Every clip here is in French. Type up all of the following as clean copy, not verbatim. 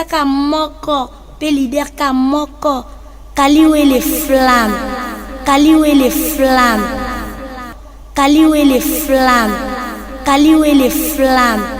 Tata Kamoko, Pélider Kamoko, Kaliwe les flammes, Kaliwe les flammes, Kaliwe les flammes, Kaliwe les flammes.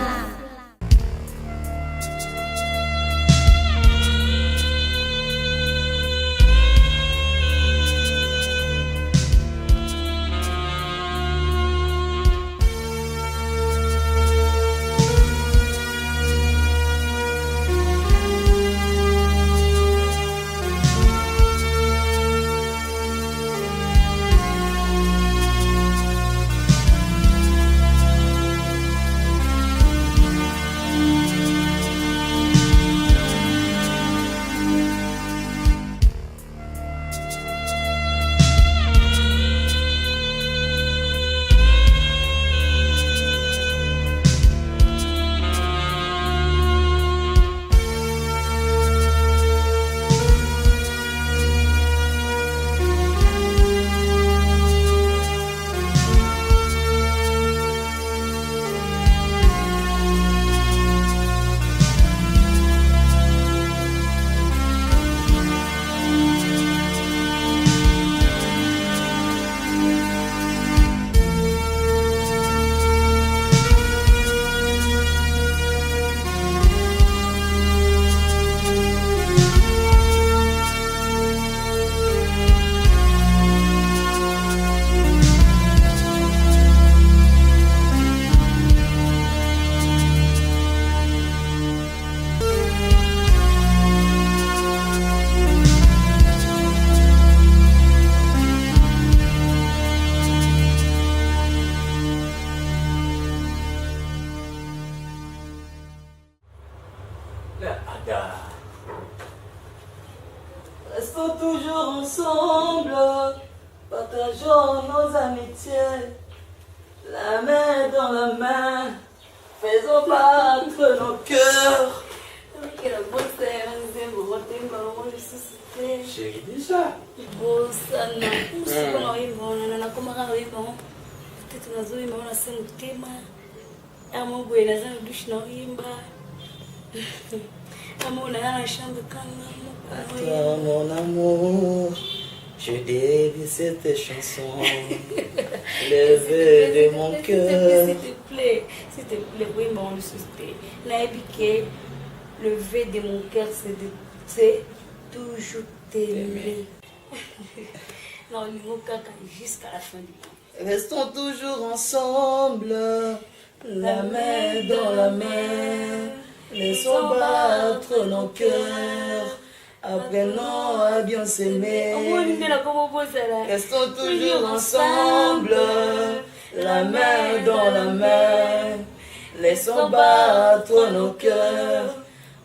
Restons toujours ensemble, partageons nos amitiés, la main dans la main, faisons battre nos cœurs. Chérie, déjà. Toi, mon amour, je dédie cette chanson, le vœu de mon cœur. S'il te plaît, oui, mon souci. Le vœu de mon cœur, c'est toujours t'aimer. Non, il faut jusqu'à la fin du temps. Restons toujours ensemble, la main dans la main, laissons battre nos cœurs, apprenons à bien s'aimer. Restons toujours ensemble, la main dans la main, laissons battre nos cœurs,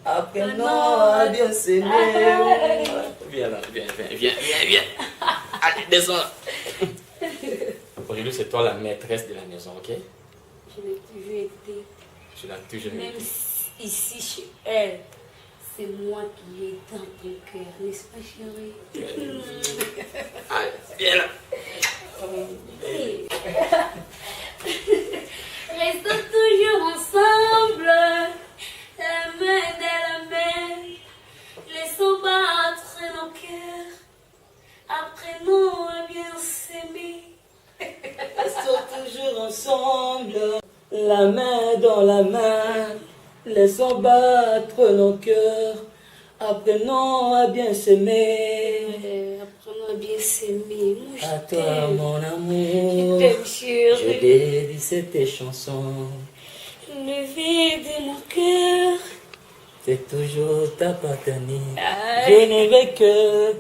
apprenons à bien s'aimer. Viens là, viens. Allez, descends là. Aujourd'hui, c'est toi la maîtresse de la maison, ok? Je l'ai toujours été. Tu l'as toujours été. Même ici, chez elle, c'est moi qui ai dans ton cœur, n'est-ce pas, chérie? Allez, viens là. Restons toujours ensemble, la main dans la main, laissons battre nos cœurs, apprenons à bien s'aimer. Restons toujours ensemble, la main dans la main, laissons battre nos cœurs, apprenons à bien s'aimer. Apprenons à bien s'aimer. Moi, À toi, mon amour, je t'aime, chérie. je dédie cette chanson. Le vide de mon cœur, C'est toujours t'appartenir. Aïe. Je ne veux que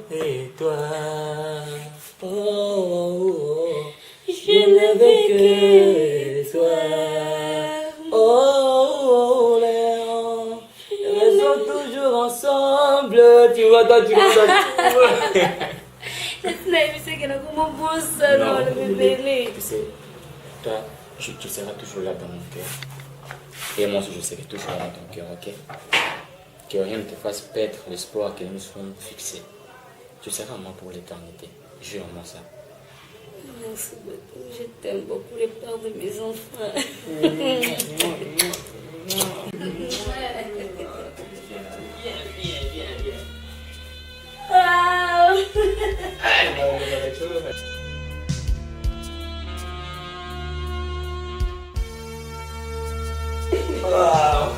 toi. Oh, oh, oh. Je ne veux que toi. Oh, Léon. Restons toujours ensemble. Tu vois, toi, tu vois, toi, tu vois. Non, tu sais, toi, tu seras toujours là dans mon cœur. Et moi aussi, je serai toujours là dans ton cœur, ok? Que rien ne te fasse perdre l'espoir que nous sommes fixés. Tu seras moi pour l'éternité. Jure-moi ça. Merci beaucoup. Je t'aime beaucoup, les pères de mes enfants. Wow.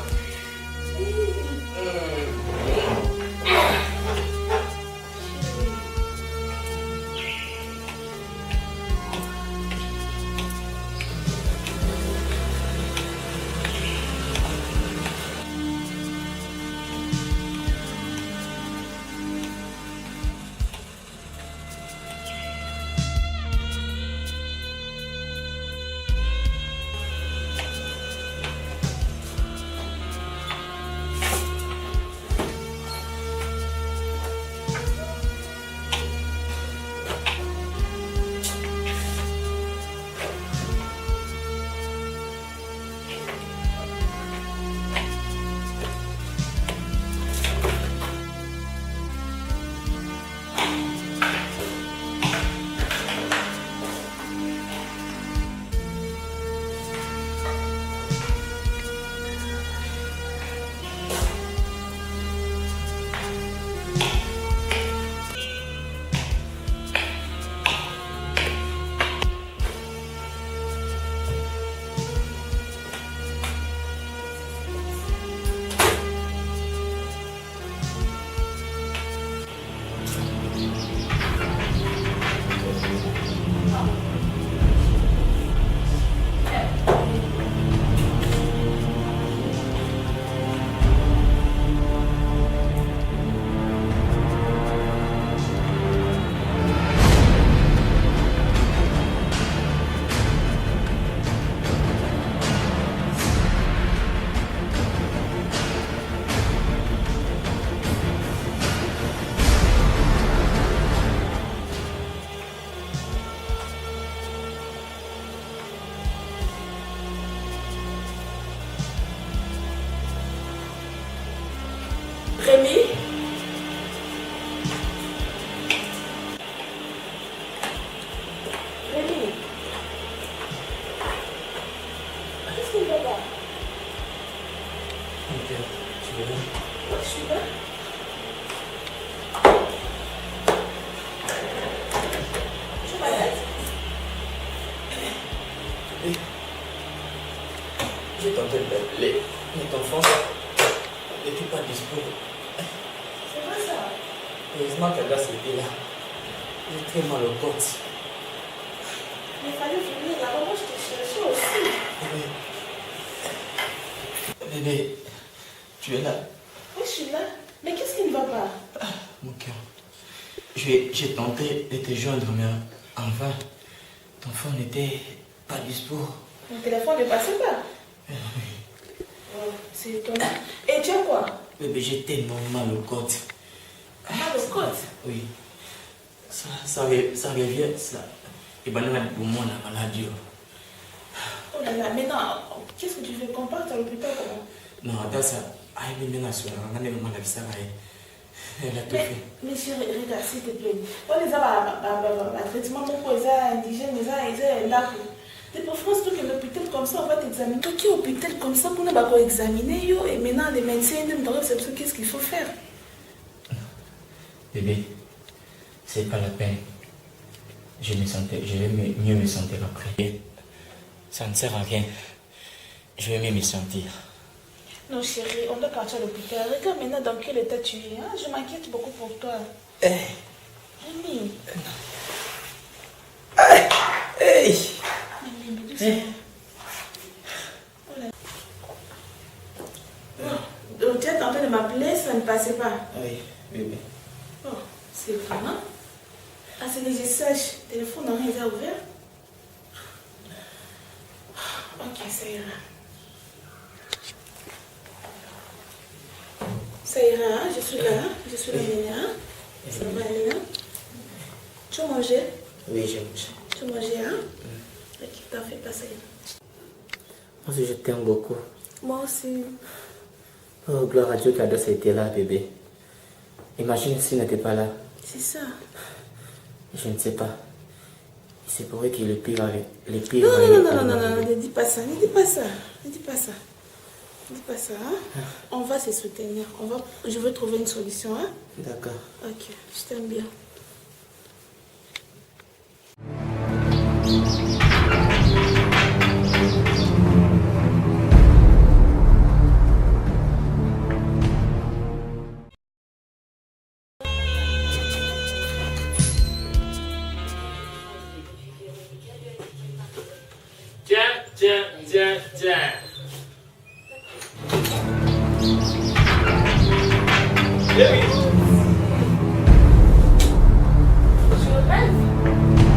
Rémi? Rémi? Qu'est-ce qu'il va là? Ok, tu veux bien? Je suis là. Je suis malade. J'ai tenté de l'appeler, mais ton enfant n'était pas disponible. C'est quoi ça? Heureusement qu'elle a été là. J'ai très mal au côte. Mais il fallait venir là-bas, moi je te cherchais aussi. Bébé, tu es là? Oui, je suis là. Mais qu'est-ce qui ne va pas? Mon cœur. J'ai tenté de te joindre, mais en vain. Ton phone n'était pas dispo. Mon téléphone ne passait pas. Oh, c'est étonnant. Et tu as quoi? Bébé, j'ai tellement mal au côte. Mal au côte? Oui. Ça revient, ça. Et ben, pour moi, la maladie. Oh là là, maintenant, qu'est-ce que tu veux qu'on parte à l'hôpital comment? Non, attends ça. Aïe, mais maintenant, on a des maladies, ça va. Elle a tout fait. Mais chérie, regarde, s'il te plaît. On les a traitement pour les indigènes, les a là. De préférence, toi, que l'hôpital comme ça, on va t'examiner. Toi qui es hôpital comme ça, pour ne pas examiner, et maintenant, les médecins, ils me demandent qu'est-ce qu'il faut faire. Bébé, c'est pas la peine. Je vais mieux me sentir après. Ça ne sert à rien. Je vais mieux me sentir. Non, chérie, on doit partir à l'hôpital. Regarde maintenant dans quel état tu es. Hein? Je m'inquiète beaucoup pour toi. Rémi. Hey! Rémi, doucement. Donc, tu es en train de m'appeler, ça ne passait pas. Oui, bébé. Oh, c'est étonnant. Ah, c'est des sèches. Le téléphone n'a rien ouvert. Ok, ça ira. Ça ira, hein? Je suis là, hein? Je suis là, hein? Ça va aller, hein? Tu as mangé? Oui, j'ai mangé. Tu as mangé, hein? Ok, t'en fais pas, ça ira. Moi aussi, je t'aime beaucoup. Moi aussi. Oh, gloire à Dieu qu'Ados était là, bébé. Imagine s'il n'était pas là. C'est ça. Je ne sais pas. C'est pour eux qu'il est le pire. Non, ne dis pas ça, ne dis pas ça. Ne dis pas ça. Ne dis pas ça, hein? On va se soutenir. Je vais trouver une solution, hein? D'accord. Ok, je t'aime bien. Tiens. Je rêve.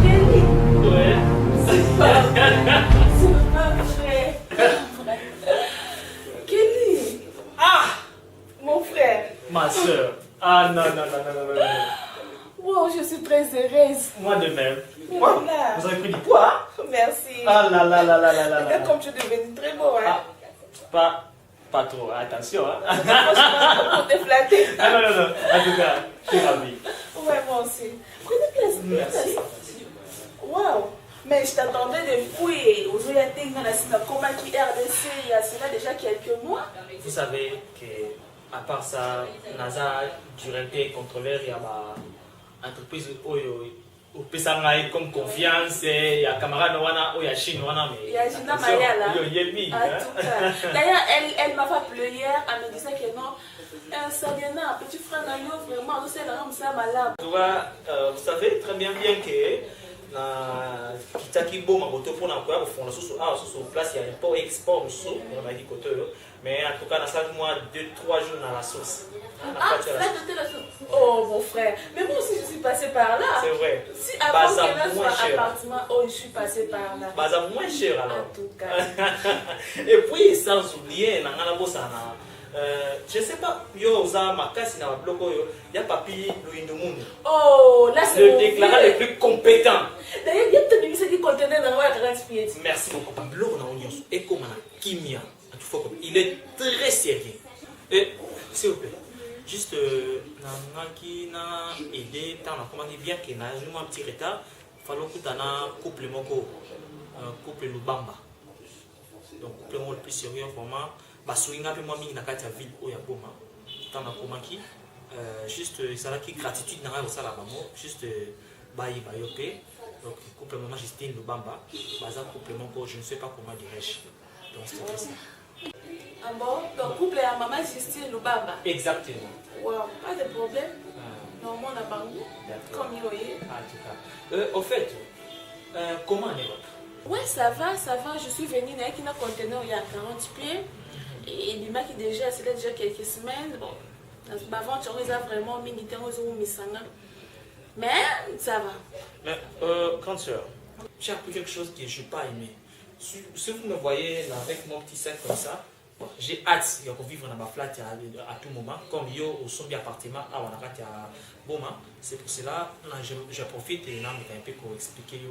Kelly. Ouais. C'est pas vrai. Kelly. Ah! Mon frère. Ma soeur. Ah non, non, non, non, non, non, non. Wow, je suis très heureuse. Moi de même. Voilà. Wow, vous avez pris du poids, hein? Merci. Ah là là là là là là là. Regarde comme tu es devenu très beau, hein. Ah, pas trop, attention, hein. Franchement, pour te flatter. Non, non, non, non. En tout cas, je suis ravi. Ouais, moi aussi. Prenez place. Merci. Waouh. Mais je t'attendais depuis. Aujourd'hui, il y a un coma qui RDC il y a cela déjà quelques mois. Vous savez que, à part ça, NASA, directeur contrôleur, il y a ma entreprise au Pesangaï comme confiance, il y a camarade Noana, il y a Chine Noana, mais. Il y a Gina Mayala. Il y a Yelmi. En tout cas. D'ailleurs, elle m'a fait appeler hier en me disant que non. Sadiana, petit frère Nayo, vraiment, nous sommes ça malade. Tu vois, vous savez très bien que. Kitaki bon ma moto pour n'avoir au fond sur place il y a un port export on m'a dit côté mais en tout cas dans 5 mois 2-3 jours dans la sauce. Ah, la sauce. Oh mon frère, mais moi aussi je suis passé par là. C'est vrai. Si avant qu'elle soit un appartement, oh je suis passé par là. Bah ça moins cher alors. En tout cas. Et puis sans oublier nangana bosana. Je sais pas, yo za makasi na bloko yo, y a papi Louindo Mundu. Oh, là c'est le déclarant le plus compétent. D'ailleurs, il y a peut-être une qui contenait dans la 40 pieds. Merci beaucoup. Bloko na onion, eko mana kimia. Il est très sérieux. Et s'il vous plaît, juste nangaki na aider tant na comment dire bien que na eu un petit retard, fallo que tana couple moko couple Lubamba. Donc couple le plus sérieux vraiment. Basuinga pe moi mingi na kati ya ville oya boma tana komaki juste ça qui gratitude na nga osala bango juste bayi bayope donc couple maman Justine Lubamba baza couple moko je ne sais pas comment dirais-je donc c'est ça. Ah bon, donc couple à maman Justine Lubamba. Exactement. Wow, pas de problème. Normalement on a bango comme yoye. Ah en tout cas au fait comment en Europe? Ouais, ça va, je suis venue avec un conteneur il y a 40 pieds. Et il m'a dit déjà, c'est déjà quelques semaines. Bon, avant, tu as vraiment militaire, mais ça va. Mais, grande soeur, j'ai appris quelque chose que je n'ai pas aimé. Si vous me voyez avec mon petit sac comme ça, j'ai hâte de vivre dans ma flat à tout moment. Comme yo au son appartement à Wanakati à Boma. C'est pour cela je profite et un peu pour expliquer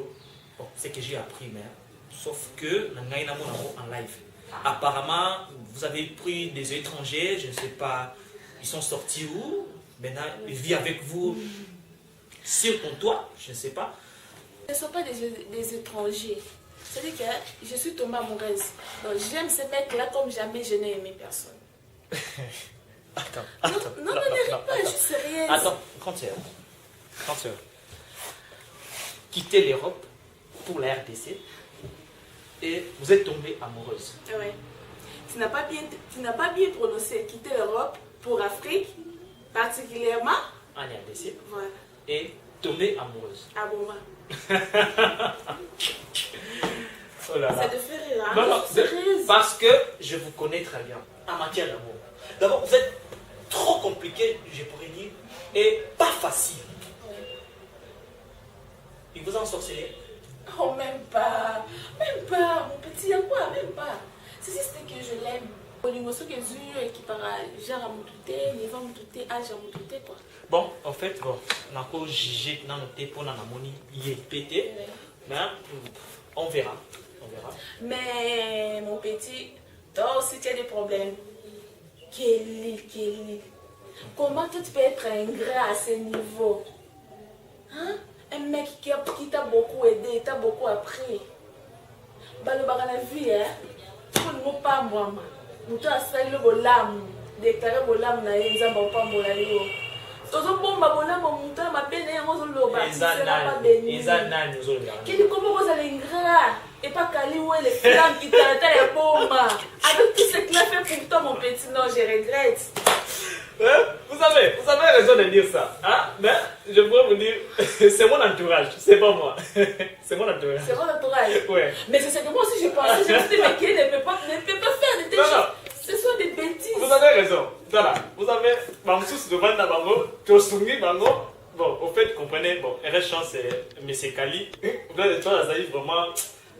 ce que j'ai appris. Mais, sauf que en live. Apparemment, vous avez pris des étrangers, je ne sais pas, ils sont sortis où? Maintenant, ils vivent avec vous sur ton toit, je ne sais pas. Ce ne sont pas des étrangers. C'est-à-dire que je suis tombée amoureuse. Donc j'aime ces mecs-là comme jamais je n'ai aimé personne. Attends. Non, ne ris pas, je suis sérieuse. Attends, quand sœur. Quitter l'Europe pour la RDC. Et vous êtes tombée amoureuse. Oui. Tu n'as pas bien prononcé quitter l'Europe pour l'Afrique, particulièrement en RDC. Voilà. Et tombée amoureuse. Ah bon, oh là là. Ça te fait rire, hein? Non, parce que je vous connais très bien en matière d'amour. D'abord, vous êtes trop compliqué, je pourrais dire, et pas facile. Oui. Il vous a ensorcelé. Oh, même pas, mon petit, y a quoi, même pas. C'est juste que je l'aime. Qui parle genre à mon touté, il va me touter, âge à mon touté, quoi. Bon, en fait, on a encore jugé dans notre pour la moni, il est pété, mais on verra. Mais mon petit, toi aussi tu as des problèmes. Kelly, comment tu peux être ingrat à ce niveau? Hein? Un mec qui t'a beaucoup aidé, t'a beaucoup appris. Bah, le baran la vie, hein? Pour ne pas moi, nous t'as salé le bolam, déclaré bolam, n'a pas pas mon aïe. Tozo bomba bolam, mon temps, ma peine, on se le bat. Kelly, comment vous allez ingrat? Et pas Kali où est les flammes qui t'attendent la bombe. Avec tout ce qu'il a fait pour toi, mon petit, non, je regrette. Vous savez, avez raison de dire ça. Hein? Mais je pourrais vous dire, c'est mon entourage, c'est pas moi. C'est mon entourage. C'est mon entourage. Ouais. Mais c'est ce que moi aussi je pensais. Je me suis dit, mais qui ne peut pas faire de telles choses. Ce sont des bêtises. Vous avez raison. Voilà. Vous avez Mamsous devant Nabango, Tosungi Bango. Bon, au fait, comprenez, bon, RS Chance, c'est M. Kali. Vous avez toi, Azaï, vraiment,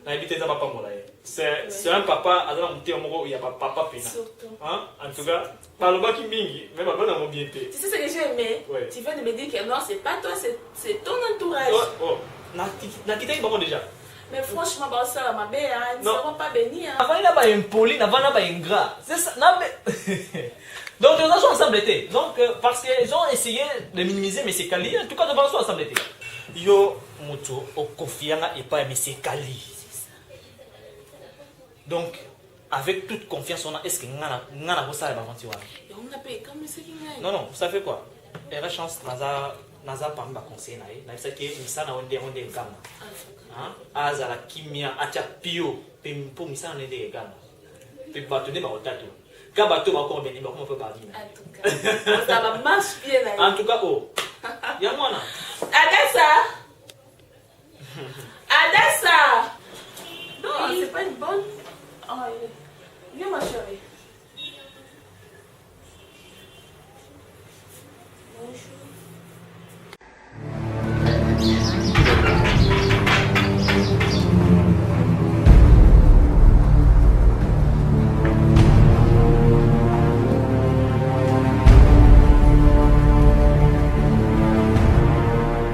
n'habitez pas papa mon c'est un papa, Azala Mouté Omoro, il n'y a pas papa Pina. Surtout. Hein? En tout cas, par le bas qui mingi, même avant dans mon bien. Tu sais ce que j'ai aimé? Ouais. Tu viens de me dire que non, c'est pas toi, c'est ton entourage. Oh, n'a quitté maman déjà. Mais franchement, bah, ça, ma belle, hein, ils ne seront pas bénis. Hein. Avant, il n'a pas impoli, avant, il n'a pas ingrat. C'est ça. Non, mais. Donc, nous avons ensemble été. Donc, parce qu'ils ont essayé de minimiser M. Kali, en tout cas, nous avons ensemble été. Yo, Mouto, au Kofianga et pas M. Kali. Donc, avec toute confiance, on a. Est-ce que nous avons ça l'aventure? Et on a payé comme ce qui gagne. Non, vous savez quoi? Il y a chance, Naza parmi ma conseil. Naza qui est ça, on est gamme. Aza la kimia, acha pio, pour misa on est des gammes. Puis bâtonner ma otato. Quand bateau va encore bien, comment on peut parler? En tout cas, ça va marche bien. En tout cas, oh. Y'a moi là. Adassa! Adassa! Non, c'est pas une bonne. Oh, viens ma chérie. Bonjour.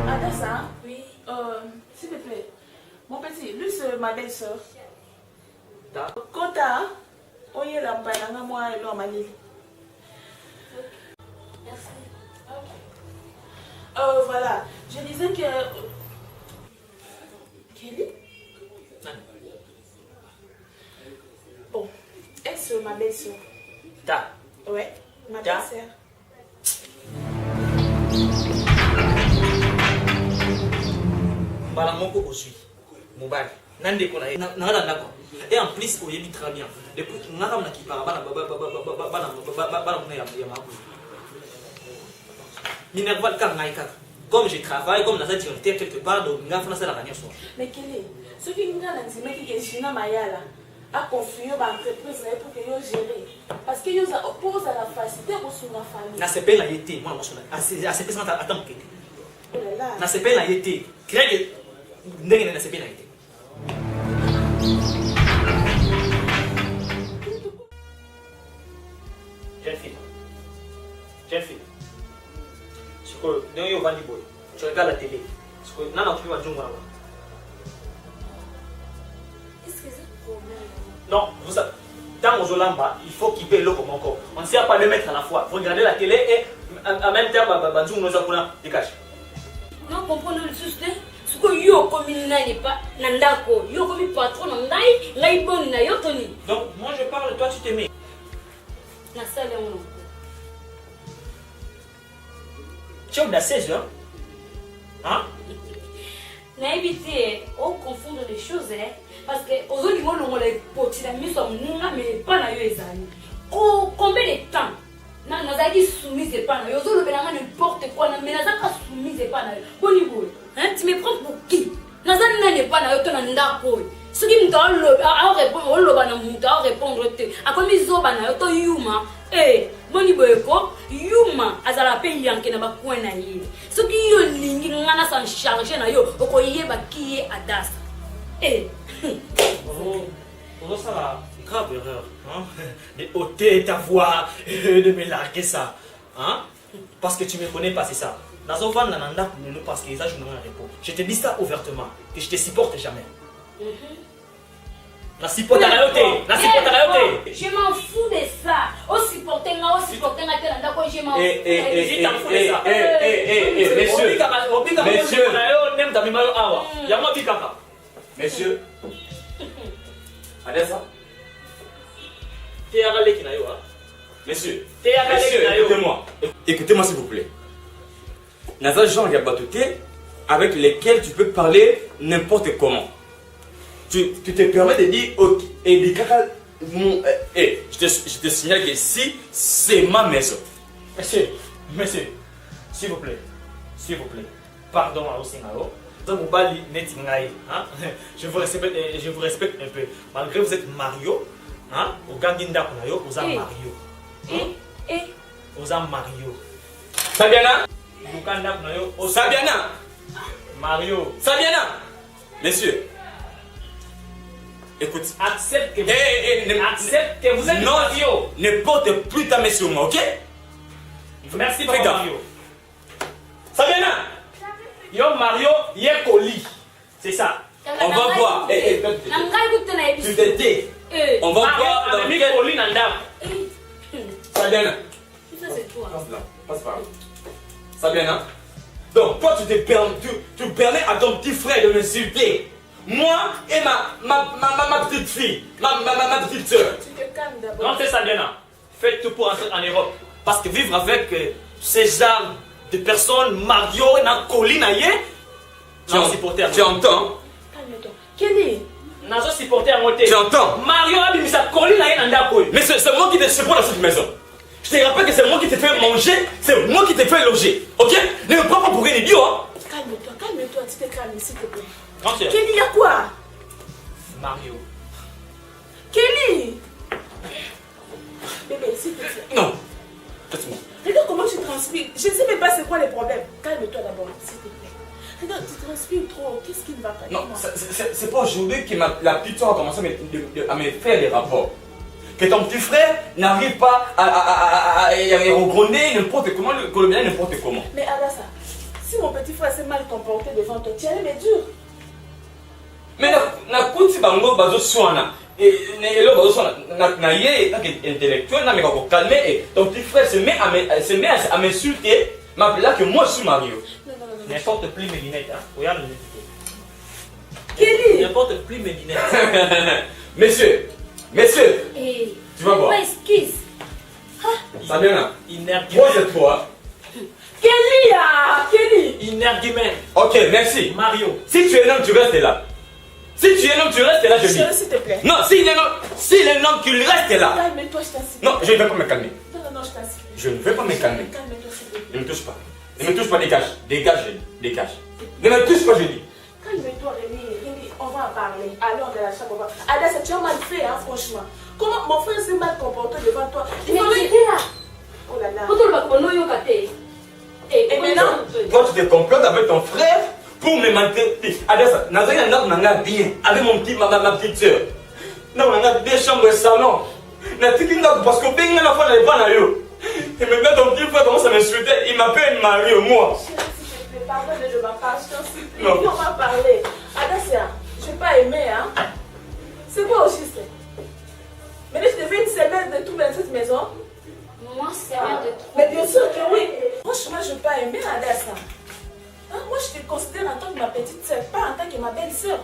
Adassa? Oui. S'il te plaît. Mon petit, lui c'est ma belle-sœur. Kota, oye la mpananga moi et l'homme. Merci. Voilà, je disais que. Kelly? Bon, est-ce ma belle-sœur? Ta. Ouais, ma belle-sœur. Balamoko aussi. Mobile. Nande ko na et en plus on y très bien. Depuis on a qui parle comme je travaille comme dans cette directeur quelque part donc on a fait la dernière fois. Mais Kelly, ce qui nous a dit que Gina Mayala a confié l'entreprise pour que yo gérer parce que yo oppose à la facilité pour son famille. Na c'est pas la été moi c'est pas ça attends que. Oh là là. Na c'est pas la été. Crée ndenge na c'est pas la été. Jeune fille. C'est que tu regardes la télé. C'est que non, tu vas dire Est-ce que c'est un problème? non, vous savez, dans Ozolamba, il faut qu'il paye l'eau comme encore. On ne sait pas le mettre à la fois. Vous regardez la télé et en même temps, nous avons des caches. Non, comprenez le souci. Ce que yo comme il n'est pas nandako, yo comme patron nandai, ngai bon na yo toni. Donc moi je parle, toi tu t'aimais. Na salle on. Tu as 16 ans. Hein? Na éviter on confondre les choses parce que aux autres on les poti la mise en nunga mais pas na yo ezali. Combien de temps? Na nazaki soumise pas na yo zo le belanga n'importe quoi na mais nazaka soumise pas na yo. Boni boy. Hein, tu me prends pour qui? Nazani n'est pas na yo to na ndako. Ce qui me donne à répondre, on va na répondre te. A comme ils ont na yo to yuma. Eh, boni boy ko yuma azala pe yanke na ba coin na ye. Ce qui yo lingi ngana s'en charger na yo, oko yeba ki e Adassa. Eh. Oh, ça va. Grave erreur. Hein? De ôter ta voix, de me larguer ça. Hein? Parce que tu ne me connais pas, c'est ça. Parce que ça, je n'aurai rien. Je te dis ça ouvertement, que je te supporte jamais. La supporte à la Je m'en fous de ça. Au supporter, je m'en fous. Je t'en fous de ça. Messieurs, Adassa. Messieurs, écoutez-moi. Écoutez-moi s'il vous plaît. Naza Jean Gabatoté avec lesquels tu peux parler n'importe comment. Tu te permets de dire ok, et des caca. Je te signale que ici, c'est ma maison. Monsieur, S'il vous plaît. S'il vous plaît. Pardon à Osingao. Hein? Je vous respecte un peu. Malgré que vous êtes Mario, hein? Au Ganginda Kunayo, vous êtes Mario. Vous êtes Mario. Sabiana. Uganda Kunayo, Sabiana. Mario. Sabiana. Messieurs. Écoute. Accepte que accepte que vous êtes non, Mario. Ne porte plus ta main sur moi, ok? Merci, Fais gaffe. Mario. Sabiana. Yo Mario, yé Koli. C'est ça. On va voir. Tu te tais. On va voir dans quel... Koli Nanda. Sabiana. Ça, c'est toi. Passe là. Passe par là. Sabiana. Donc, toi, tu permets à ton petit frère de m'insulter. Moi et ma petite fille. Ma petite soeur. Tu te calmes d'abord. Non, c'est ça, Diana. Faites tout pour entrer en Europe. Parce que vivre avec ces genres de personnes, Mario, Koli, Tu entends? Calme-toi. Kelly. Nazo supporter à monter. Tu entends? Mario a mis sa Koli, Mais c'est moi qui te supporte dans cette maison. Je te rappelle que c'est moi qui te fais manger, c'est moi qui te fais loger. Ok? Ne me prends pas pour un idiot, hein? Calme-toi, tu te calmes, s'il te plaît. Grand chef. Kelly, il y a quoi? Mario. Kelly. Bébé, s'il te plaît. Non. Laisse-moi. Regarde comment tu transpires. Je ne sais même pas c'est quoi les problèmes. Calme-toi d'abord, s'il te plaît. Regarde, tu transpires trop. Qu'est-ce qui ne va pas? Non, c'est pas aujourd'hui que la petite soeur a commencé à me faire des rapports. Que ton petit frère n'arrive pas à regronder n'importe comment, le colombier n'importe comment. Mais Adassa, si mon petit frère s'est mal comporté devant toi, tu allais me dire. Mais na kuti bango bazo swana et le bazo swana na ye intellectuel na me ko calmer et ton petit frère se met à m'insulter m'appeler que moi je suis Mario. Non. N'importe plus mes lunettes, hein. Regarde mes lunettes. Kelly. N'importe plus mes lunettes. Messieurs, tu vas voir. Excuse. Sabiana, Inergument. moi cette fois. Kelly, ah, Kelly. Inergument. Ok, merci. Mario. Si tu es un homme, tu restes là. Si tu es un homme, tu restes là, je dis. Chérie, s'il te plaît. Non, s'il est un homme, tu restes là. Calme-toi, je t'assure. Non, je ne vais pas me calmer. Non, je t'assure. Je ne vais pas me calmer. Calme-toi, s'il te plaît. Ne me touche pas. Ne me touche pas, dégage. Dégage, je dis. Dégage. Ne me touche pas, je dis. Calme-toi, Rémi. On va en parler. Allons de la chambre. Adassa, tu as mal fait, hein, franchement. Comment mon frère s'est mal comporté devant toi? Il Mais fallait... tu étais là. Oh là là. Et maintenant, Toi, tu te complotes avec ton frère pour me mentir. Adassa, Nazari n'a bien avec ma petite soeur. Non, on a deux chambres et salon. Parce que bien la fois, pas là. Et maintenant, ton petit frère commence à m'insulter. Il m'appelle Mario, moi. chérie, s'il te plaît, pardonne de ma part, je t'en supplie. Non. On va parler. Adassa, je n'ai pas aimé, hein. C'est quoi au juste? Mais là, je devais une semaine de tout dans cette maison. moi, c'est rien de trop. Mais bien sûr que oui. Franchement, je n'ai pas aimé Adassa. Hein, moi, je te considère en tant que ma petite soeur, pas en tant que ma belle-soeur.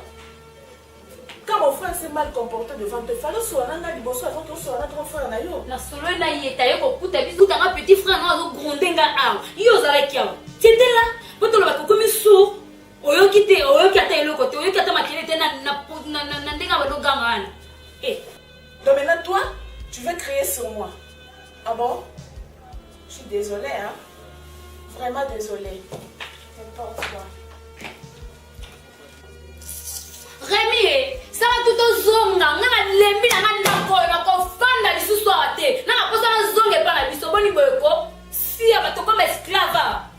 Quand mon frère s'est mal comporté devant toi, il fallait soit un liboso avant que soit un grand frère. Na solo na yeta yo kokuta biso tanga petit frère na zo gronder nga awa. Yo zala kiawa. Tiete là, poto lo ba komi sourd. Oyoki ata eloko te, oyoki ata makele te na ndenga ba do ganga wana. Donc maintenant, toi, tu veux crier sur moi. Ah bon? Je suis désolée, hein. Vraiment désolée. N'importe quoi. Rémi, ça va tout zonga, nga na lembi na ko fanda lisusu ate. Na ko sa zonga pa na biso boni boyeko. Si abato comme esclave.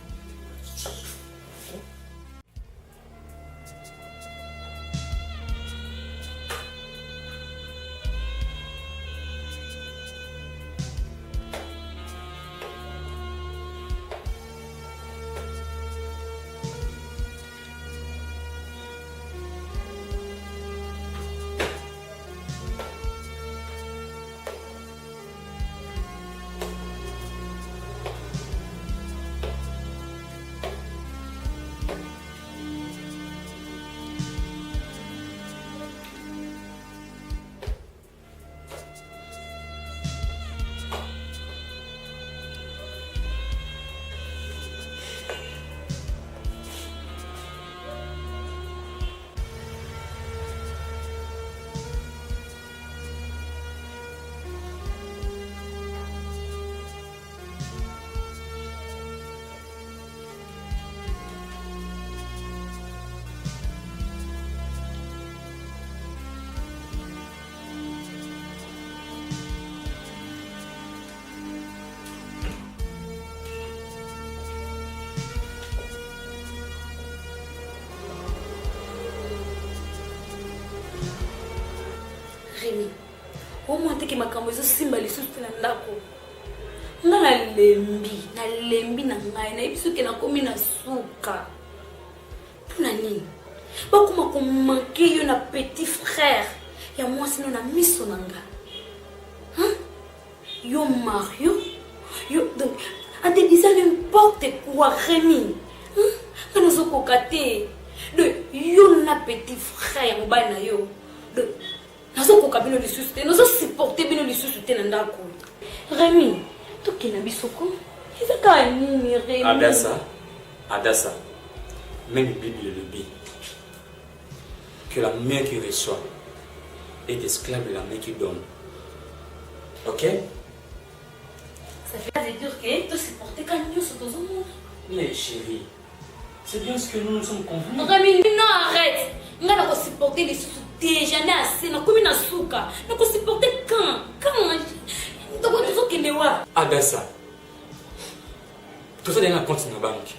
Au moins te ki makambo zo simba lisusu te na ndako. Nga na lembi na ngai na yebi soki nakomi na suka. Mpona nini? Bakoma komanke yo na petit frère ya mwasi no na miso na nga. Yo Mario, yo donc en te disant n'importe quoi Rémi. Nga nazokoka te. Yo na petit frère mobali na yo. Nazokoka bino lisusu te, nazosupporte bino lisusu te na ndako. Rémi, toki na bisoko. Ezaka nini Rémi? Adassa, même la Bible le dit, que la main qui reçoit est esclave de la main qui donne. Ok? Ça fait dire que tu supportes quand nous sommes dans le monde. Mais chérie, c'est bien ce que nous nous sommes convenus. Rémi, non, arrête. Je ne peux supporter les sous déjà assez. Je ne peux pas supporter quand Adassa, tout ça est dans le compte de la banque.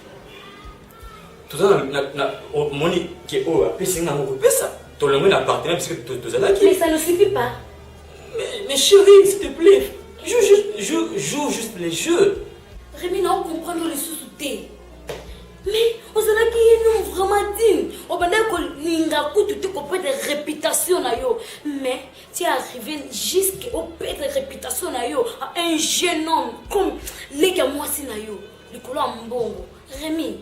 Tout ça dans money qui est au PC, ça. Tout le monde a partenaire parce que tout ça là. Mais ça ne suffit pas. Mais chérie, s'il te plaît, joue juste les jeux. Rémi, non, comprendre les sous-soutés. Mais on s'en a qui nous vraiment dit. On va dire que tu te comprends des réputations. Mais tu es arrivé jusqu'au père de réputation à un jeune homme comme les gars moi si nayo. Le colon mbongo. Rémi,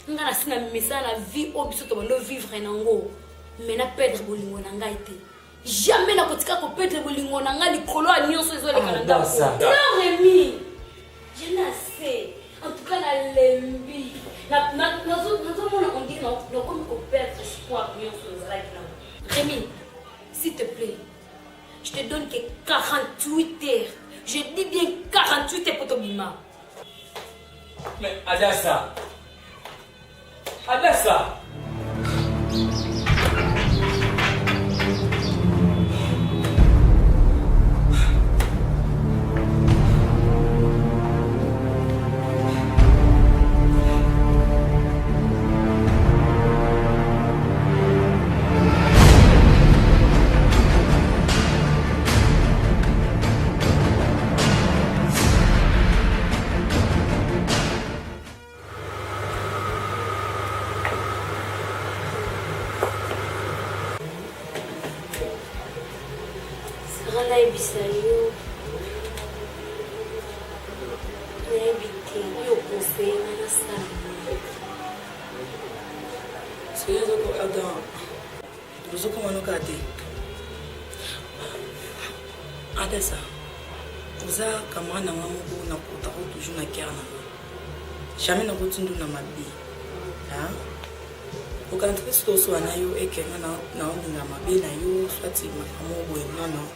on a la message la vie au biso to vivre nango. Mais na perdre bolingo na ngai te. Jamais na kotika ko perdre bolingo na ngai likolo a nyonso ezo le kananda. Non Rémi. Je n'ai assez. En tout cas la lembi. On dit non, comme qu'on perd espoir. Rémi, s'il te plaît, je te donne que 48 heures. Je dis bien 48 heures pour ton bima. Mais Adassa. Adassa, vous avez camarade na maman pour na kota toujours na cœur na. Jamais na rotundu na mabi. Hein? Au contraire, ce que soit na yo et que na ondinga mabi na yo soit maman boy non.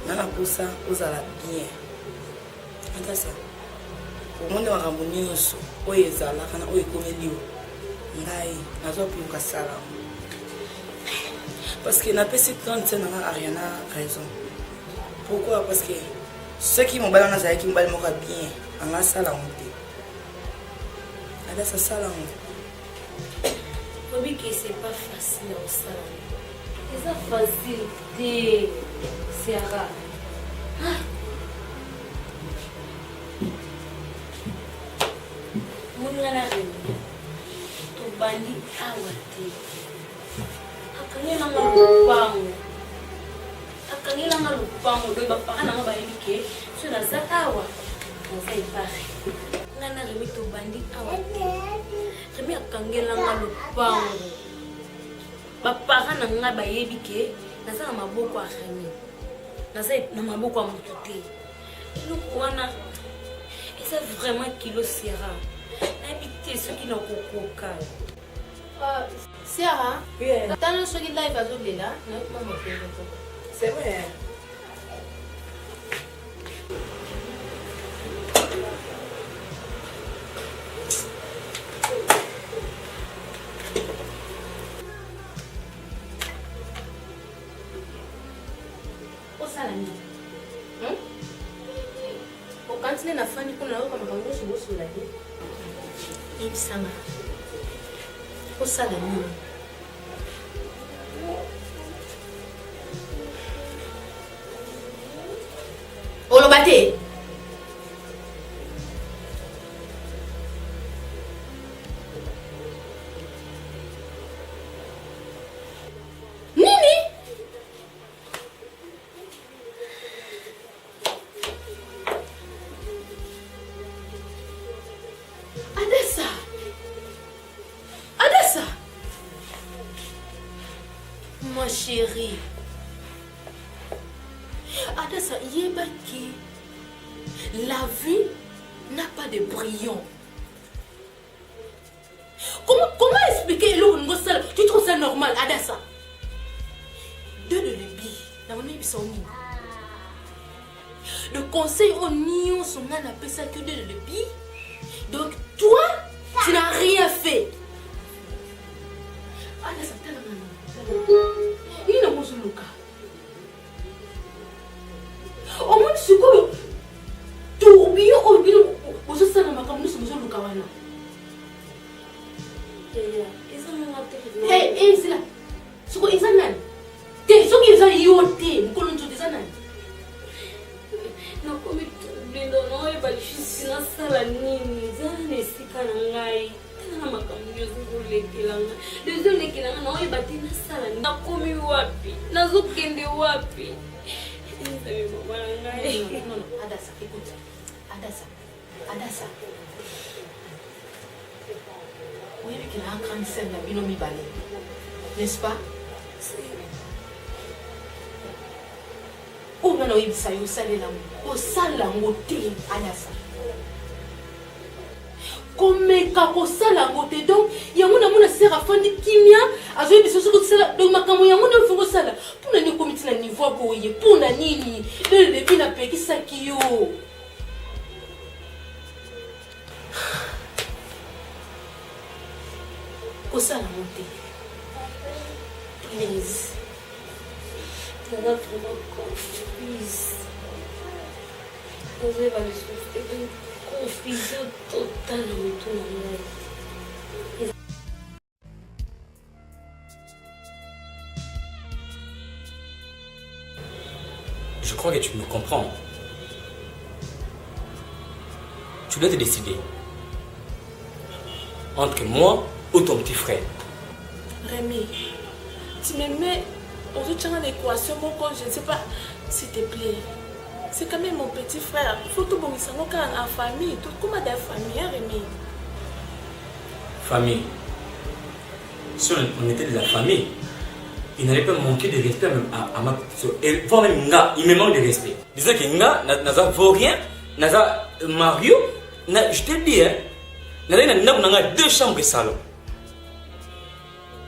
Nana pour ça, vous allez bien. Adassa. Pour moi, na ramoni nyonso, oyo ezala kana oyo komeli yo. Ngai, nazo piuka sala. Parce que na pesi 30 ans na Ariana raison. Pourquoi? Parce que ceux qui m'ont balayé, qui m'ont balayé bien, en a ça la honte. Elle a ça la honte. Oui, que c'est pas facile au salon. C'est pas facile, c'est rare. Mon gars, tu bandi awate. Akanya na malupango. Akangela nga lupango do bapaka na ba yibike so na zakawa na sai pare nana Rémi to bandi awa Rémi akangela nga lupango bapaka na nga ba yibike na za maboko a Rémi na sai na maboko a mututé wana c'est vraiment kilo sera habité ce qui n'a kokoka Sarah, oui. T'as un choc de live à zone là, non? Maman fait ça. C'est vrai. Au salami. Au cantine na fani kuna au kama kango shibosu la vie. Et sana. Au salami. Olobate. Nini? Adessa. Adessa. Ma chérie. Adessa, yebaki. La vie n'a pas de brillant. Comment expliquer le Ngosala? Tu trouves ça normal, Adessa? Deux de l'ébi, la monnaie bisoni. Le conseil au nion son âne appelle ça que deux de l'ébi. Donc toi, tu n'as rien fait. Adessa, t'as la main. Il n'a pas le cas. Au moins, c'est quoi? Tourbillon, au bien, vous êtes ça dans ma caméra, nous sommes le kawana. Hey, c'est là. C'est quoi, ils en ont? T'es sûr qu'ils ont yoté, vous connaissez des années? Non, comme tu dis, non, il va juste dans la nini, ça n'est pas nangai. Tena makamyo zikulekelanga. Dezo lekelanga na oyiba tena sala na komi wapi? Nazokende wapi? Non, Adassa, écoute. Adassa. Oui, mais qu'il a un grand scène de binomi balé. N'est-ce pas? Où on a eu ça, au salé l'amour. Au salé l'amour, Adassa. Comme kako sala ngote donc yango na mona sera fandi kimia azoyi biso soko sala donc makambo yango na fongo sala pona ni komiti na niveau boye pona nini le depuis na pekisa kiyo ko sala ngote please Nada vraiment confuse. Vous allez souffrir. Confusion totale autour de moi. Je crois que tu me comprends. Tu dois te décider entre moi ou ton petit frère. Rémi, tu me mets aux autres dans l'équation, je ne sais pas, s'il te plaît. C'est quand même mon petit frère. Il faut tout bon, ils sont en famille. Tout comme des familles, hein, Rémi. Famille. Si on était de la famille, il n'allait pas manquer de respect à ma petite soeur. Et voire même Nga, il me manque de respect. Disons que Nga n'a vaut rien, n'a Mario, je te dis, hein, n'a deux chambres et salon.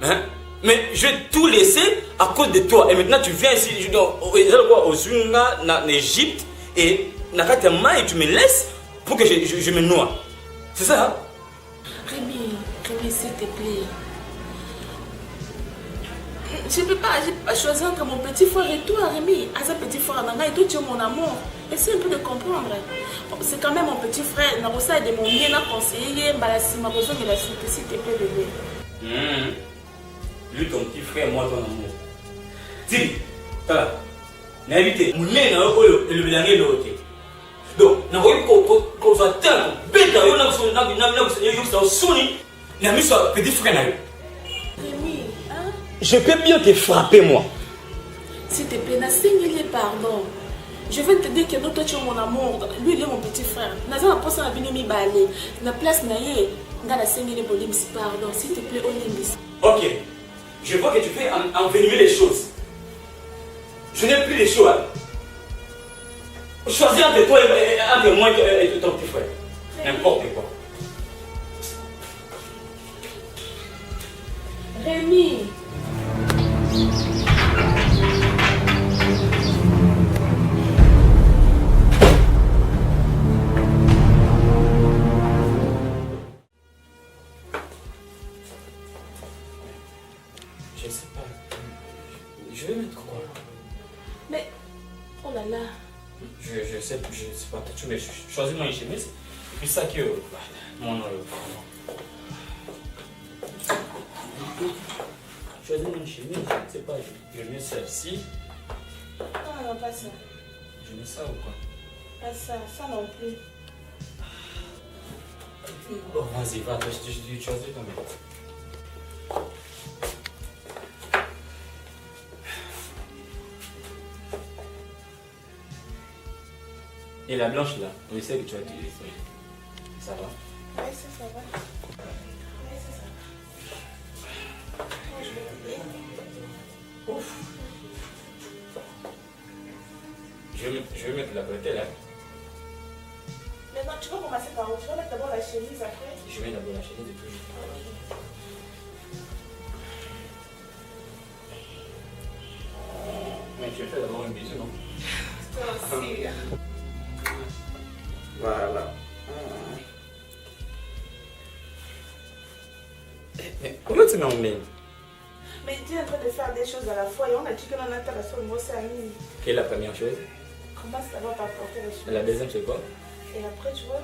Hein? Mais je vais tout laisser à cause de toi. Et maintenant tu viens ici, aux Zunga, en Égypte, et et tu me laisses pour que je me noie. C'est ça? Hein? Rémi, s'il te plaît. Je ne peux pas choisir entre mon petit frère et toi, Rémi. À ce petit frère, et toi, tu es mon amour. Essaye un peu de comprendre. C'est quand même mon petit frère. Je vais de mon bien conseiller. S'il te plaît, bébé. Lui, ton petit frère, moi, ton amour. Si, t'as l'invité, mon nez, le dernier de l'autre. Donc, on va faire bête, petit frère. Rémi, hein? Je peux bien te frapper, moi. S'il te plaît, n'asseigne-les pardon. Je veux te dire que toi, tu es mon amour. Lui, il est mon petit frère. Naza na posa na binomi balé. Na place na ye, nga na sengeli bolimsi pardon. S'il te plaît, olimbisi. Ok. Je vois que tu fais envenimer les choses. Je n'aime plus les choix. Choisis entre toi et entre moi et ton petit frère. N'importe quoi. Rémi. Je sais pas. Je vais mettre quoi? Mais, oh là là. Je sais pas. Tu veux choisir-moi une chemise. Et puis ça que. Mon choisis-moi une chemise. Je ne sais pas. Je mets celle-ci. Non, pas ça. Je mets ça ou quoi? Pas ça, ça non plus. Bon, vas-y, va, tu choisis ton mec. Et la blanche là, je sais que tu vas utiliser. Ça va? Oui, ça va. Oui, c'est ça. Je vais l'aider. Ouf. Je vais mettre la bretelle là. Maintenant, tu vas commencer par où? Tu vas mettre d'abord la chemise après. Je mets d'abord la chemise et puis. Mais tu fais d'abord un bisou, non? Toi aussi. Voilà. Mais comment tu m'emmènes? Mais tu es en train de faire des choses à la fois et on a dit que l'on a intéressé au mot Samy. Quelle est la première chose? Comment ça va t'apporter les choses? La deuxième, c'est quoi? Et après, tu vois.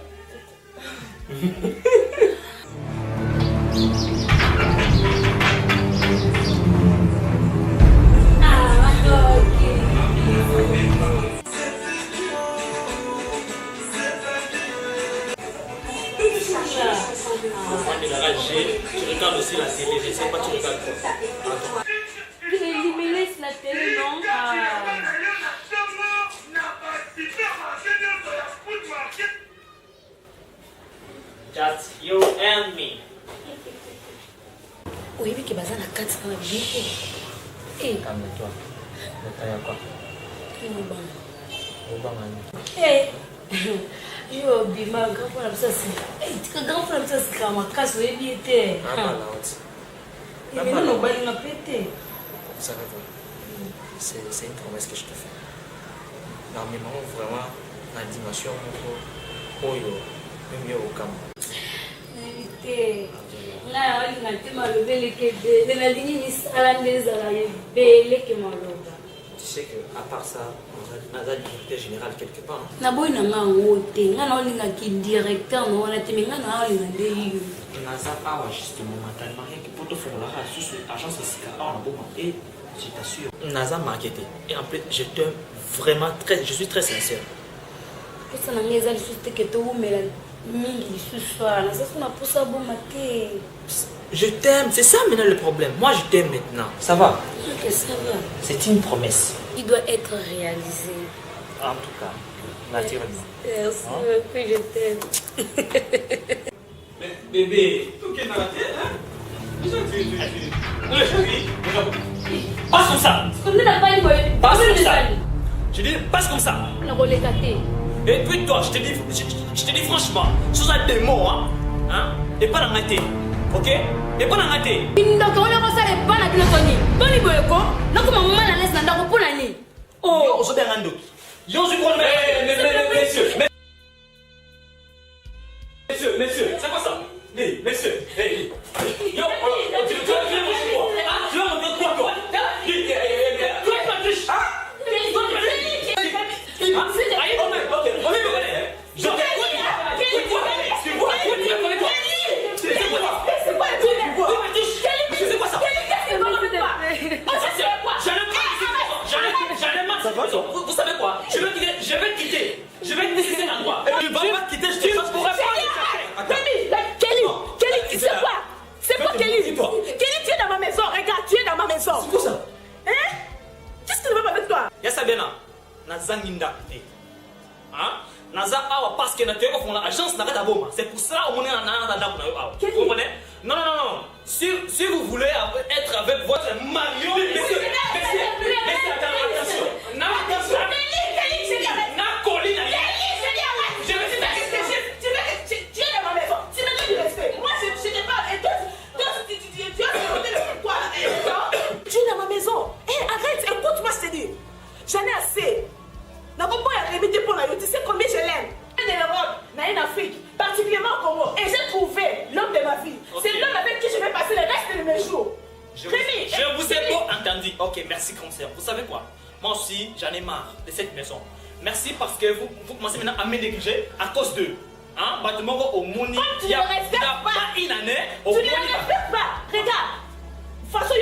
Tu regardes aussi la télé, je sais pas, tu regardes quoi? Il me laisse la télé, non? Just you and me. Oui, mais qui est basé à la carte, c'est quand même bien. Calme-toi. Le quoi? Yo, Bima, grand frère, ça c'est. Grand frère, ça c'est comme un casse, oui, bien été. Ah, pas la honte. Mais nous, on va y péter. Vous savez, c'est une promesse que je te fais. Dans mes moments, vraiment, la dimension, même mieux au camp. Évitez. Là, on a été malheureux, la ligne is à la belle que malheureux. Tu sais qu'à part ça, on a un directeur général quelque part. Naboy na nga ngote, nga na olinga ki directeur no wana timi nga na olinga ndeyo. Naza awa justement mentalement rien que pour te faire la race sur agence Sika en bon et je t'assure. Naza marketé et en plus je t'aime vraiment je suis très sincère. Pour ça na ngeza li juste que to umela mingi ce soir, na ça na pour ça bon matin. Je t'aime, c'est ça maintenant le problème. Moi je t'aime maintenant. Ça va? Ok, ça va. C'est une promesse. Il doit être réalisé. En tout cas, naturellement. Merci beaucoup, je t'aime. Mais bébé, tout qui est dans la tête, hein? Passe comme ça! Comme n'a pas une Passe comme ça! Je dis, passe comme ça! On a relégaté. Et puis toi, je te dis franchement, sous un démon, hein? Et pas dans ma tête. Ok? Et pas dans ma tête. Donc on a passé les balles à Tony. Tony Boyko, non comme maman la laisse dans le pour l'année. Oh, on se fait un doute. Yo, je prends messieurs, c'est quoi ça? Messieurs, yo, tu vas me montrer quoi? Tu vas me montrer quoi, toi? Toi, tu m'as vous savez quoi? Je vais quitter cet endroit. Tu vas pas quitter, je te pourrais pas. Kelly, c'est quoi? C'est quoi Kelly? Kelly, tu es dans ma maison, regarde, tu es dans ma maison. C'est quoi ça? Hein? Qu'est-ce qui ne va pas avec toi? Y'a Sabena, Naza Ninda. Hein? Naza Awa, parce que notre agence n'a pas d'abord. C'est pour ça qu'on est en train de. Vous comprenez? Non. Si vous voulez être avec votre Mario, messieurs, attention. Attention. Tu es dans ma maison. Tu me donnes du respect. Moi, je n'ai pas. Et toi, tu as demandé le quoi? Tu es dans ma maison. Hé, arrête, écoute-moi, je te dis. J'en ai assez. N'a pas réalité pour la. Tu sais combien je l'aime. En Europe, en Afrique, particulièrement au Congo. Et j'ai trouvé l'homme de ma vie. Okay. C'est l'homme avec qui je vais passer le reste de mes jours. Je vous ai pas entendu. Ok, merci, commissaire. Vous savez quoi? Moi aussi, j'en ai marre de cette maison. Merci parce que vous commencez maintenant à me négliger à cause d'eux. Hein? Bâtiment au Mouni. Tu ne respectes pas. Une année. Tu ne respectes pas. Regarde. Façon,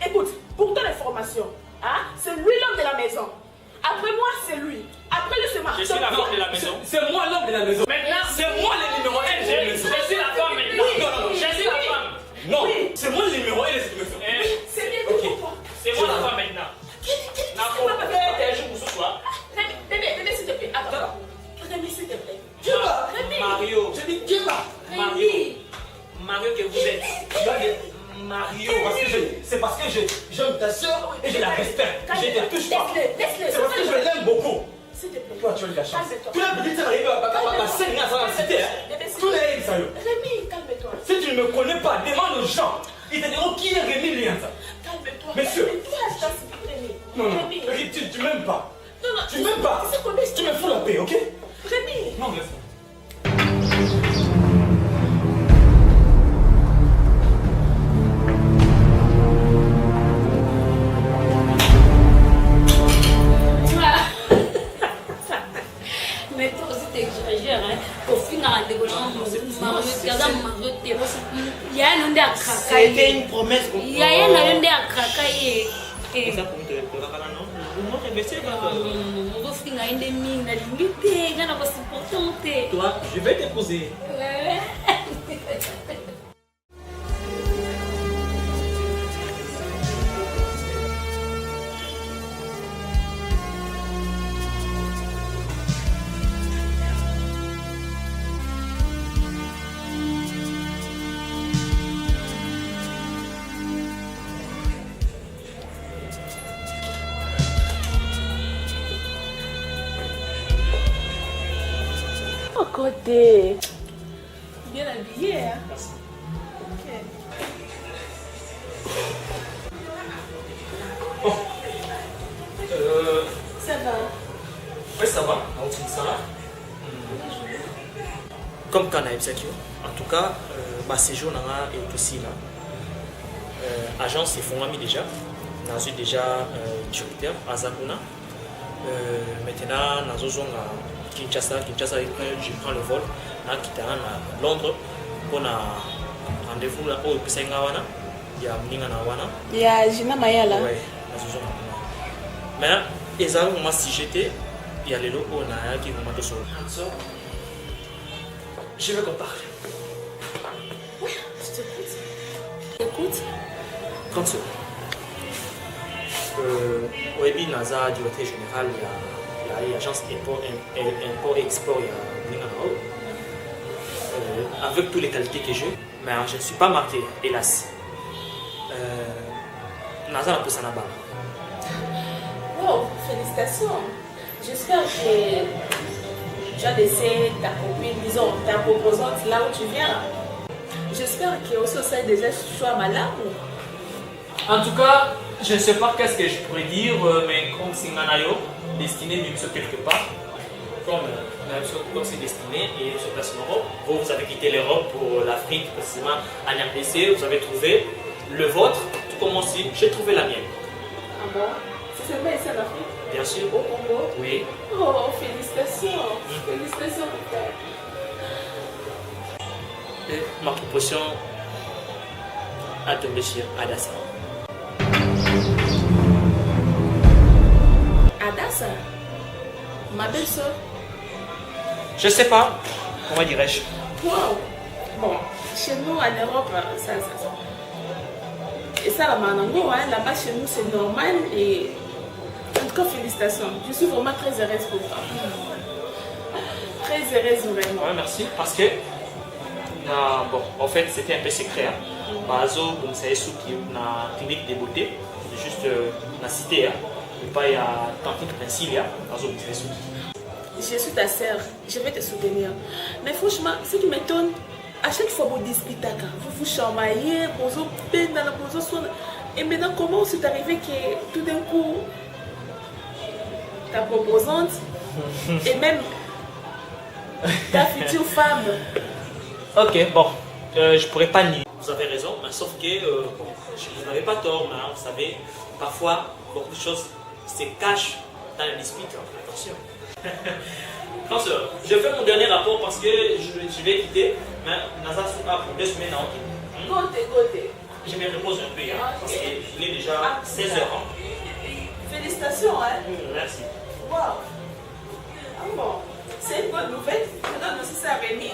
écoute, pour ton information, hein, c'est lui l'homme de la maison. Après moi, c'est lui. Après lui, c'est moi. Je suis la femme de la maison. Mario que vous êtes. Mario, c'est parce que j'aime ta soeur et je la respecte. Je ne te touche pas. Laisse-le. C'est parce que je l'aime beaucoup. S'il te plaît. Toi, tu as eu la chance. Calme-toi. Tu l'as dit, ça arrive à 5 ans dans la cité. Tu l'as eu, ça. Rémi, calme-toi. Si tu ne me connais pas, demande aux gens. Ils te diront qui est Rémi Lianza. Calme-toi. Monsieur. Calme-toi, je t'en supplie, Rémi. Non, Rémi. Rémi, tu m'aimes pas. Non, Tu m'aimes pas. C'est combien Tu me fous la paix, ok? Rémi. Non, laisse-moi. Mais toi aussi, t'exagères, hein. Au final, il y a un à craquer. C'était une promesse. Il y a un à craquer. Ça pour te non? Vous m'investissez On va finir une demi, la limite, il y a pas supporter. Toi, je vais t'épouser. Côté. Bien habillé, hein? Ok. Bon. Ça va. Oui, ça va. Ça va. Comme quand on a en tout cas, ma séjour est aussi là. Agence, ils font ami déjà. Nous avons déjà directeur à Zaguna. Maintenant, nous avons Kinshasa, je prends le vol, à Londres pour un rendez-vous là où il y a Il y a Gina Mayala. Oui, maintenant, ils ont moi si j'étais, il y a les locaux qui vont m'en sur. Je vais qu'on parle. Oui, je t'écoute. 30 secondes. Au EBI, NASA, directeur général, il y a l'agence import-export, il y a avec toutes les qualités que j'ai, mais je ne suis pas marqué, hélas. NASA n'a pas ça là-bas. Oh, félicitations. J'espère que tu as laissé ta copine, disons, ta proposante là où tu viens. J'espère que aussi ça déjà choix malade. En tout cas, je ne sais pas qu'est-ce que je pourrais dire, mais comme Singanayo, destiné Nimso quelque part, comme c'est destiné et se place en Europe, vous avez quitté l'Europe pour l'Afrique, précisément à l'RDC, vous avez trouvé le vôtre, tout comme aussi, j'ai trouvé la mienne. Ah bon? C'est seulement ici en Afrique? Bien sûr. Au Congo? Oui. Oh, félicitations. Félicitations, mon père. Et ma proposition à ton monsieur Adassa. Adassa? Ma belle-sœur? Je sais pas, comment dirais-je? Wow. Bon, chez nous en Europe, ça. Et ça, la manango, hein, là-bas chez nous, c'est normal. Et en tout cas, félicitations. Je suis vraiment très heureuse pour toi. Très heureuse, vraiment. Ouais, merci. Parce que, bon, en fait, c'était un peu secret. Bazo, comme ça, il y a une clinique de beauté. C'est juste la cité. Et pas il y a tantique principe. Bazo, comme ça, je suis ta sœur, je vais te soutenir. Mais franchement, ce qui m'étonne, à chaque fois vous disputez, vous vous chamaillez, vous peine dans la position. Et maintenant, comment c'est arrivé que tout d'un coup, ta proposante et même ta future femme. Ok, bon, je pourrais pas nier. Vous avez raison, mais sauf que je n'avais pas tort, mais vous savez, parfois, beaucoup de choses se cachent dans la dispute. Attention. Je fais mon dernier rapport parce que je vais quitter, mais Nasa sera pour 2 semaines en Côté. Je me repose un peu, hein, parce qu'il est déjà 16h. Félicitations, hein? Merci. Wow. Ah bon, c'est une bonne nouvelle. Je donne aussi ça à Rémi.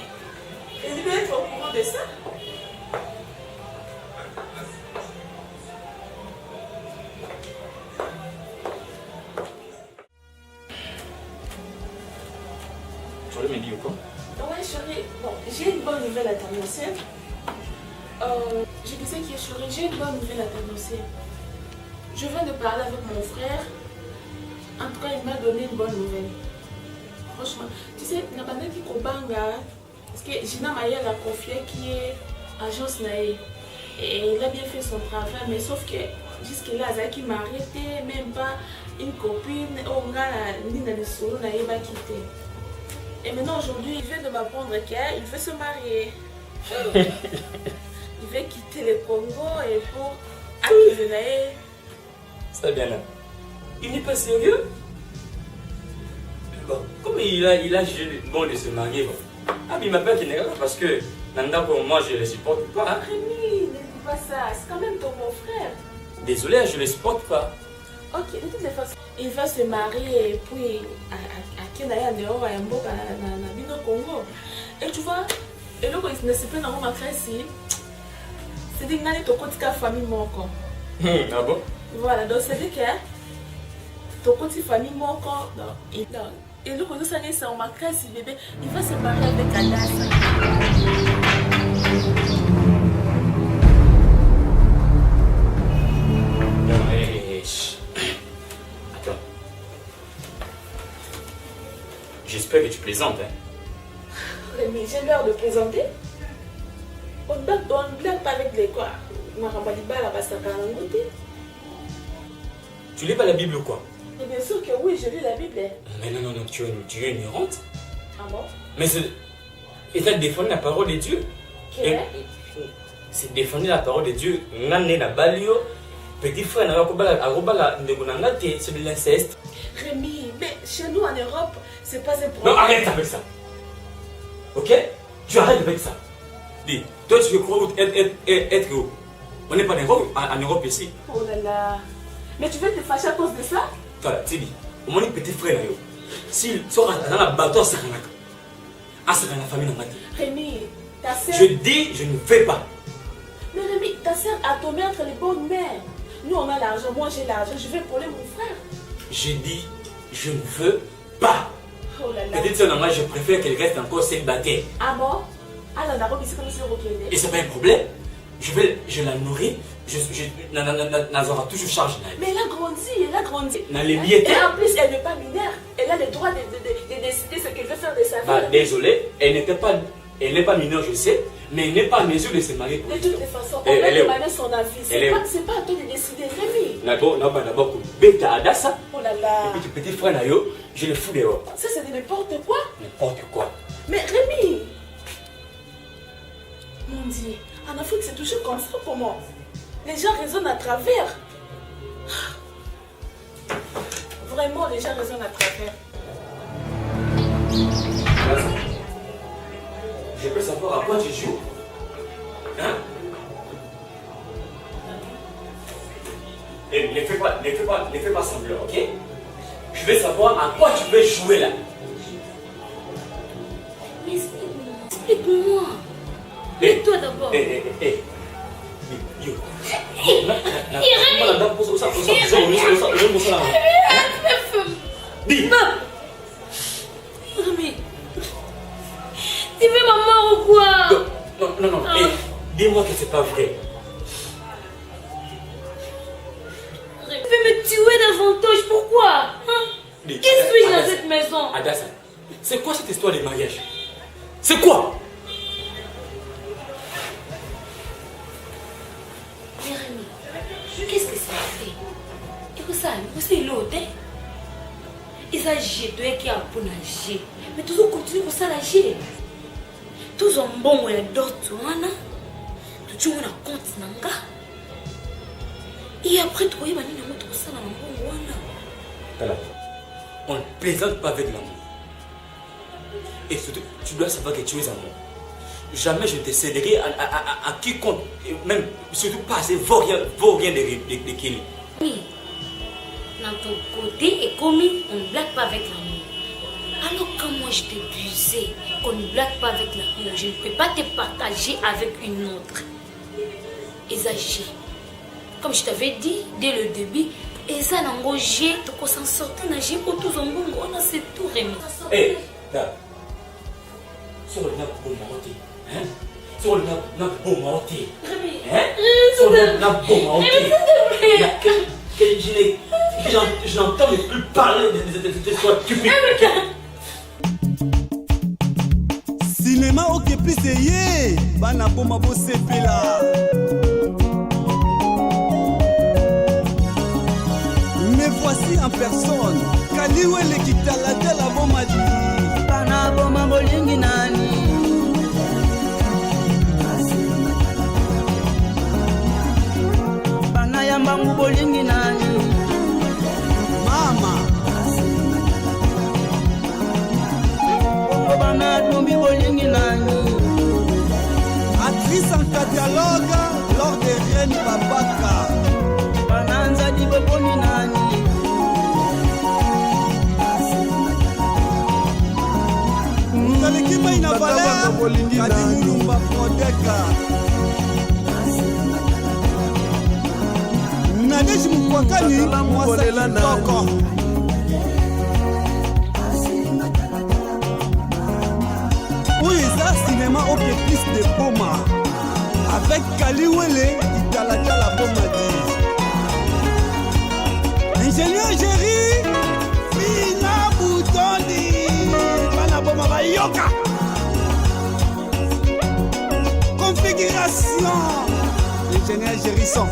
Et il doit être au courant de ça. Tu vas me dire quoi? Ouais, chérie. Bon, j'ai une bonne nouvelle à t'annoncer. Je disais que chérie, j'ai une bonne nouvelle à t'annoncer. Je viens de parler avec mon frère. En tout cas, il m'a donné une bonne nouvelle. Franchement, tu sais, il n'y a pas qui Kobanga. Parce que Gina Maya l'a confié qui est agence Naé. Et il a bien fait son travail, mais sauf que jusque-là, il m'a arrêté, même pas une copine. On a Nina Solo Naé va quitter. Et maintenant, aujourd'hui, il vient de m'apprendre qu'il veut se marier. Il veut quitter le Congo et pour accueillir Naé. Ça bien là. Il n'est pas sérieux? Bon, comme il a jugé bon de se marier, bon. Ah, mais il m'appelle qu'il n'est pas parce que Nanda, pour moi, je ne le supporte pas. Hein? Rémi, ne dis pas ça, c'est quand même ton mon frère. Désolé, je ne le supporte pas. Ok, de toutes les façons, il va se marier et puis à Kenaya dehors à Mboka na Bino Congo. Et tu vois, et là, il ne se peut pas ma classe ici. C'est dit que tu as une famille moko. Ah bon? Voilà, donc c'est dit que tu as une famille moko. Et là, quand ça c'est en ma classe, bébé, il va se marier avec Adassa. Attends. J'espère que tu plaisantes, hein? Mais j'ai l'heure de présenter. On ne blague pas avec les quoi. Tu lis pas la Bible ou quoi? Et bien sûr que oui, je lis la Bible. Mais non, tu es ignorante. Ah bon? Mais c'est... Et ça défend la parole de Dieu. C'est défendre la parole de Dieu. Nane na balio. Petit frère, c'est de l'inceste. Rémi, mais chez nous en Europe, c'est pas un problème. Non, arrête avec ça. Ok? Tu arrêtes avec ça. Dis, toi tu veux croire être où? On n'est pas en Europe ici. Oh là là. Mais tu veux te fâcher à cause de ça? Voilà, tu dis, au moins petit frère, s'il sort dans la bateau, c'est la famille. Rémi, ta soeur. Je dis, je ne fais pas. Mais Rémi, ta soeur a tombé entre les bonnes mères. Nous on a l'argent, moi j'ai l'argent, je vais épauler mon frère. J'ai dit, je ne veux pas. Oh là là. Petite soeur, moi je préfère qu'elle reste encore célibataire. Ah bon? Alors la robe ici comme c'est reculé. Et c'est pas un problème. Je la nourris, Nazara toujours charge. Mais elle a grandi. Et en plus, elle n'est pas mineure. Elle a le droit de décider ce qu'elle veut faire de sa vie. Bah, désolé, elle n'est pas mineure, je sais, mais elle n'est pas en mesure de se marier. De toutes les façons, on va demander son avis. C'est pas à toi de décider, Rémi. D'abord, Beta Adassa. Oh là là. Et puis petit frère Nayo, je le fous dehors. Ça, c'est de n'importe quoi. N'importe quoi. Mais Rémi, mon Dieu, en Afrique, c'est toujours comme ça, comment? Les gens raisonnent à travers. Vraiment, les gens raisonnent à travers. Je peux savoir à quoi tu joues? Hein? Et ne fais pas semblant, ok? Je veux savoir à quoi tu veux jouer là. Mais explique-moi. Et toi d'abord. Rémi, tu veux ma mort ou quoi? Non. Dis-moi que c'est pas vrai. Tu veux me tuer davantage, pourquoi? Qui suis-je dans cette maison? Adassa, c'est quoi cette histoire de mariage? C'est quoi? Mais Rémi, qu'est-ce que ça fait? Et que ça, c'est l'autre. Ils ont jeté qui a pour nager. Mais toujours continue pour ça nager. Tous ont bon et d'autres, tu as un compte nanga. Et après, tu vois, il va dire que ça n'a pas. On ne plaisante pas avec l'amour. Et surtout, tu dois savoir que tu es amour. Jamais je ne te céderai à quiconque, même surtout pas assez vaurien de Kelly. Oui, dans ton côté, et comme on ne blague pas avec l'amour. Alors quand moi je t'ai abusé, qu'on ne blague pas avec l'amour, je ne peux pas te partager avec une autre. Exagé. Comme je t'avais dit dès le début, Eza Nangoje, tu s'en sortir, nager pour tous en bon, on a c'est tout Rémi. Eh, là, sur le nappe pour monter, hein? Sur le nappe pour monter. Hein? Sur la bombe, ok. Je n'entends plus parler de toi, cupide. Cinéma ok plus ye bana boma bo sepela. Me voici en personne Kaliwele Kitalata la boma di bana boma bolingi nani bana yambangu bolingi nani mama bongo bana dumbi bolingi nani actrice en catalogue lors des reines babaka bana nzadi boponi nani Mutalikima ina valeur Kadi mulumba prodeka Nadeji mkwakani mwasa kitoko Oui, ça cinéma au plus de Boma avec Kaliwele Italata la Boma dit Ingénieur Géry Fina Boutondi Bana Boma Bayoka Configuration Ingénieur Géry son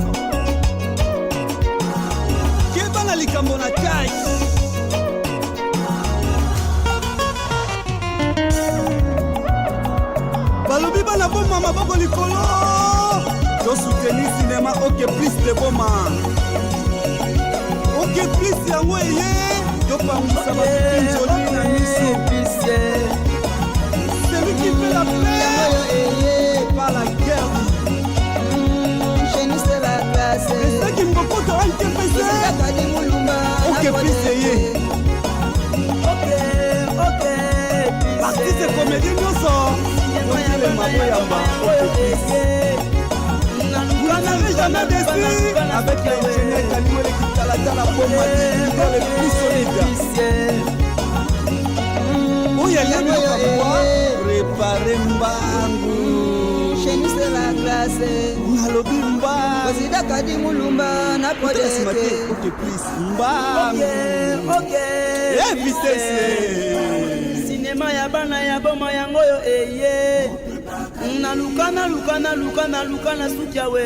Qui est dans la likambo na taille balobi bana boma maboko likolo to soutenir cinéma ok plus de boma ok plus yango eye topangwisa bapinzoli na miso celui qui fait la paix par la guerre esaki mbokoto ankepese ok plus eye artiste comédie nyonso vous n'avez jamais déçu avec l'ingénieur Kaliwele Kitalata la bombe dans les plus solides. Oui, elle aime le bois, préparer mbangu. Chez nous c'est la classe. Nalobi mbangu. Osida kadi mulumba na podeke. Ok, please. Mbangu. Ok. Eh, vitesse. Cinéma ya bana ya boma yango yo eye. Naluka na sukia we.